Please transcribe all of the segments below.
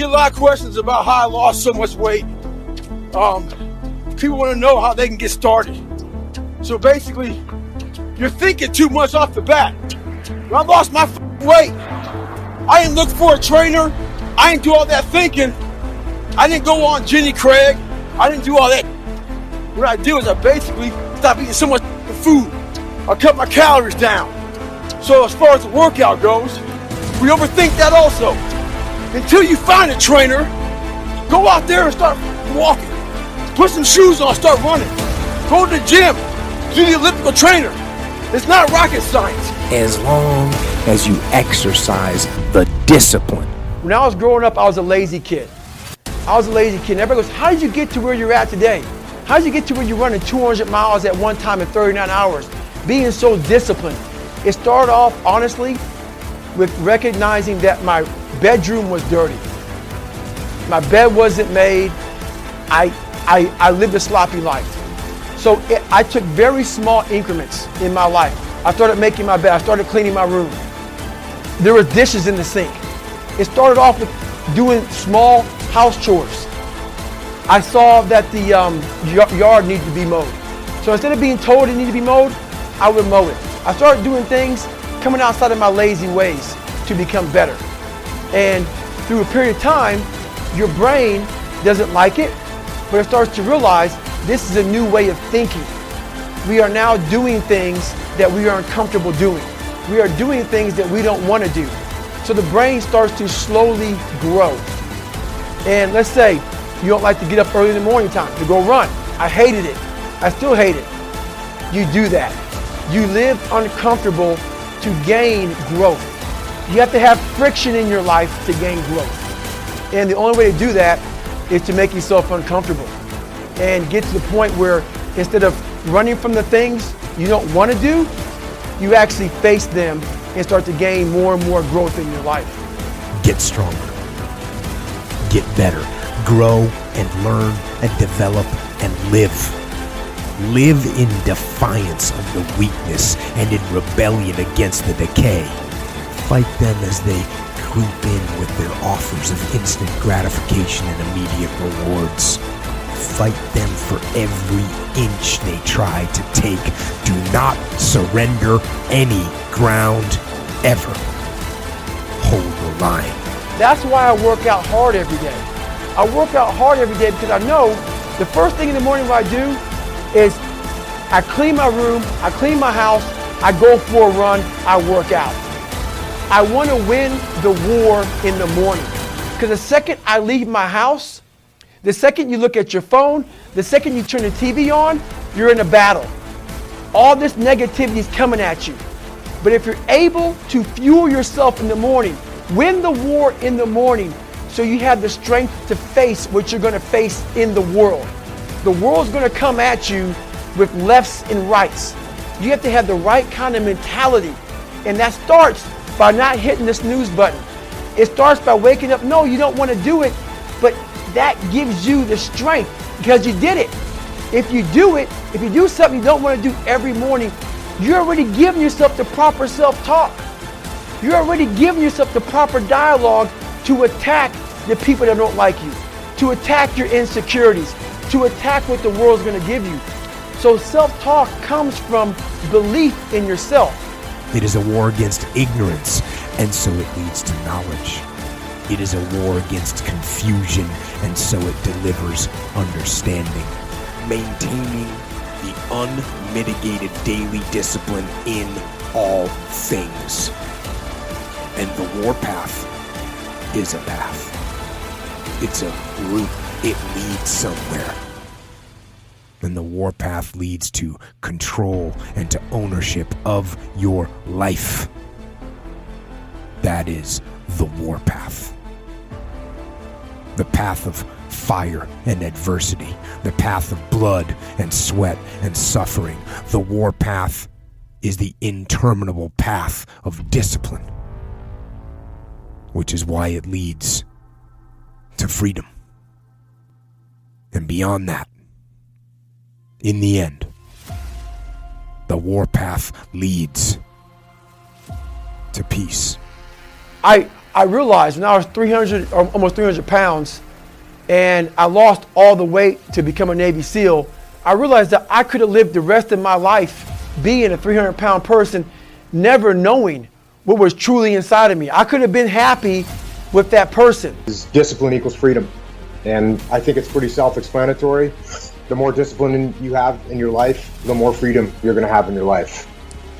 get a lot of questions about how I lost so much weight. People want to know how they can get started. So basically, you're thinking too much off the bat. When I lost my weight, I didn't look for a trainer. I didn't do all that thinking. I didn't go on Jenny Craig. I didn't do all that. What I did was I basically stopped eating so much food. I cut my calories down. So as far as the workout goes, we overthink that also. Until you find a trainer, go out there and start walking. Put some shoes on, start running. Go to the gym, do the elliptical trainer. It's not rocket science. As long as you exercise the discipline. When I was growing up, I was a lazy kid. And everybody goes, how did you get to where you're at today? How did you get to where you're running 200 miles at one time in 39 hours? Being so disciplined. It started off, honestly, with recognizing that my bedroom was dirty. My bed wasn't made. I lived a sloppy life. So I took very small increments in my life. I started making my bed. I started cleaning my room. There were dishes in the sink. It started off with doing small house chores. I saw that the yard needed to be mowed. So instead of being told it needed to be mowed, I would mow it. I started doing things, coming outside of my lazy ways to become better. And through a period of time, your brain doesn't like it, but it starts to realize this is a new way of thinking. We are now doing things that we are uncomfortable doing. We are doing things that we don't want to do. So the brain starts to slowly grow. And let's say you don't like to get up early in the morning time to go run. I hated it. I still hate it. You do that. You live uncomfortable to gain growth. You have to have friction in your life to gain growth. And the only way to do that is to make yourself uncomfortable and get to the point where instead of running from the things you don't want to do, you actually face them and start to gain more and more growth in your life. Get stronger. Get better. Grow and learn and develop and live. Live in defiance of the weakness and in rebellion against the decay. Fight them as they creep in with their offers of instant gratification and immediate rewards. Fight them for every inch they try to take. Do not surrender any ground ever. Hold the line. That's why I work out hard every day. I work out hard every day because I know the first thing in the morning what I do is I clean my room, I clean my house, I go for a run, I work out. I want to win the war in the morning. Because the second I leave my house, the second you look at your phone, the second you turn the TV on, you're in a battle. All this negativity is coming at you. But if you're able to fuel yourself in the morning, win the war in the morning, so you have the strength to face what you're going to face in the world. The world's going to come at you with lefts and rights. You have to have the right kind of mentality. And that starts by not hitting the snooze button. It starts by waking up. No, you don't want to do it, but that gives you the strength because you did it. If you do it, if you do something you don't want to do every morning, you're already giving yourself the proper self-talk. You're already giving yourself the proper dialogue to attack the people that don't like you, to attack your insecurities, to attack what the world's going to give you. So self-talk comes from belief in yourself. It is a war against ignorance, and so it leads to knowledge. It is a war against confusion, and so it delivers understanding. Maintaining the unmitigated daily discipline in all things. And the warpath is a path. It's a route. It leads somewhere. And the warpath leads to control and to ownership of your life. That is the warpath. The path of fire and adversity. The path of blood and sweat and suffering. The warpath is the interminable path of discipline, which is why it leads to freedom. And beyond that, in the end, the warpath leads to peace. I I realized when I was 300 or almost 300 pounds and I lost all the weight to become a Navy SEAL, I realized that I could have lived the rest of my life being a 300-pound person, never knowing what was truly inside of me. I could have been happy with that person. Discipline equals freedom. And I think it's pretty self-explanatory. The more discipline you have in your life, the more freedom you're going to have in your life.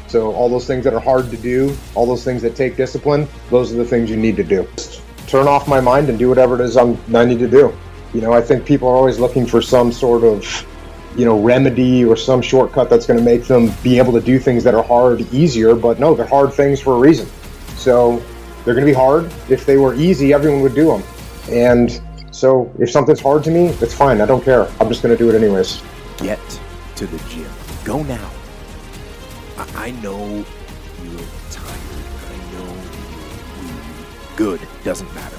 So all those things that are hard to do, all those things that take discipline, those are the things you need to do. Just turn off my mind and do whatever it is I need to do. You know, I think people are always looking for some sort of, remedy or some shortcut that's going to make them be able to do things that are hard easier, but no, they're hard things for a reason. So they're going to be hard. If they were easy, everyone would do them. And so if something's hard to me, it's fine. I don't care. I'm just going to do it anyways. Get to the gym. Go now. I know you're tired. I know you're weary. Good doesn't matter.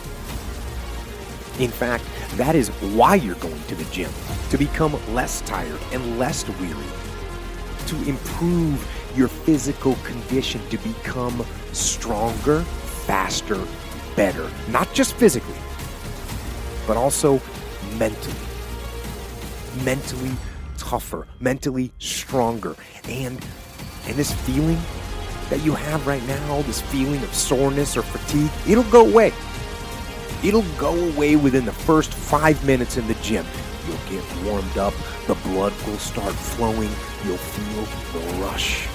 In fact, that is why you're going to the gym. To become less tired and less weary. To improve your physical condition, to become stronger, faster, better. Not just physically, but also mentally. Mentally tougher, mentally stronger. And this feeling that you have right now, this feeling of soreness or fatigue, it'll go away. It'll go away within the first 5 minutes in the gym. You'll get warmed up, the blood will start flowing, you'll feel the rush.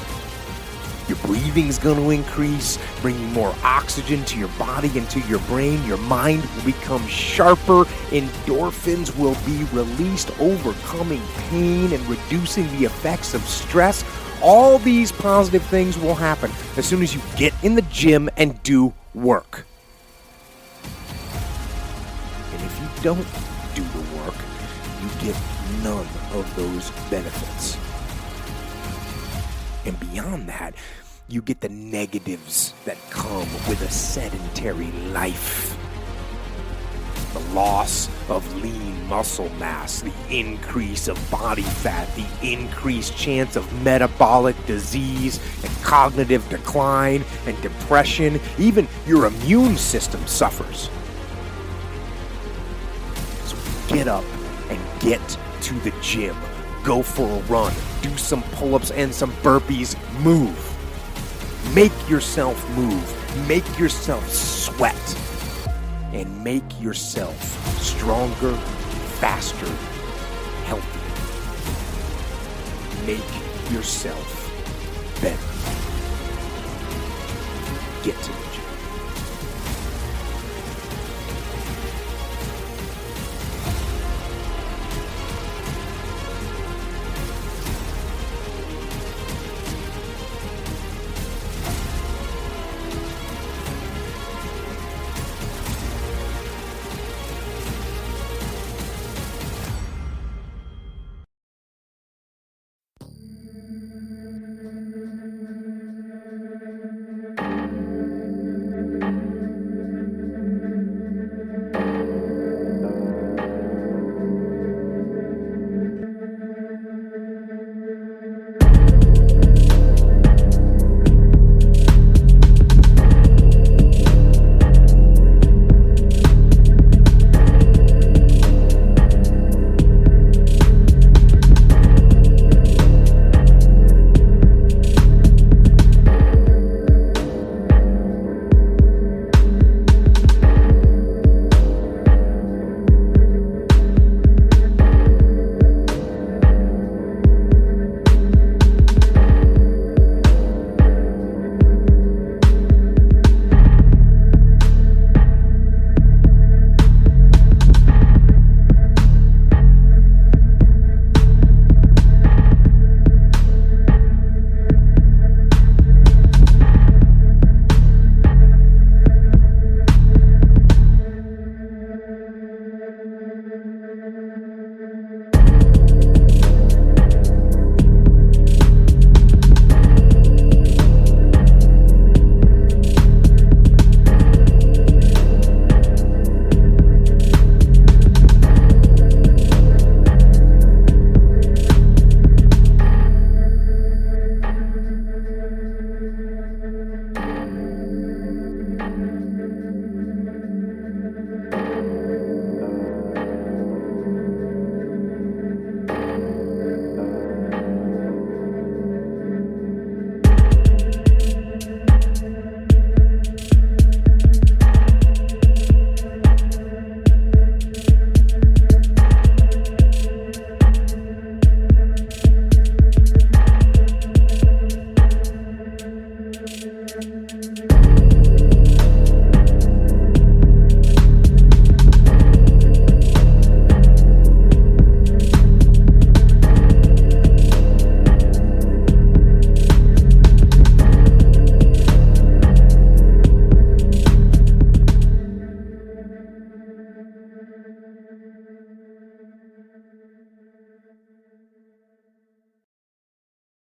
Your breathing's going to increase, bringing more oxygen to your body and to your brain. Your mind will become sharper. Endorphins will be released, overcoming pain and reducing the effects of stress. All these positive things will happen as soon as you get in the gym and do work. And if you don't do the work, you get none of those benefits. And beyond that, you get the negatives that come with a sedentary life. The loss of lean muscle mass, the increase of body fat, the increased chance of metabolic disease and cognitive decline and depression. Even your immune system suffers. So get up and get to the gym. Go for a run. Do some pull-ups and some burpees. Move. Make yourself move. Make yourself sweat. And make yourself stronger, faster, healthier. Make yourself better. Get to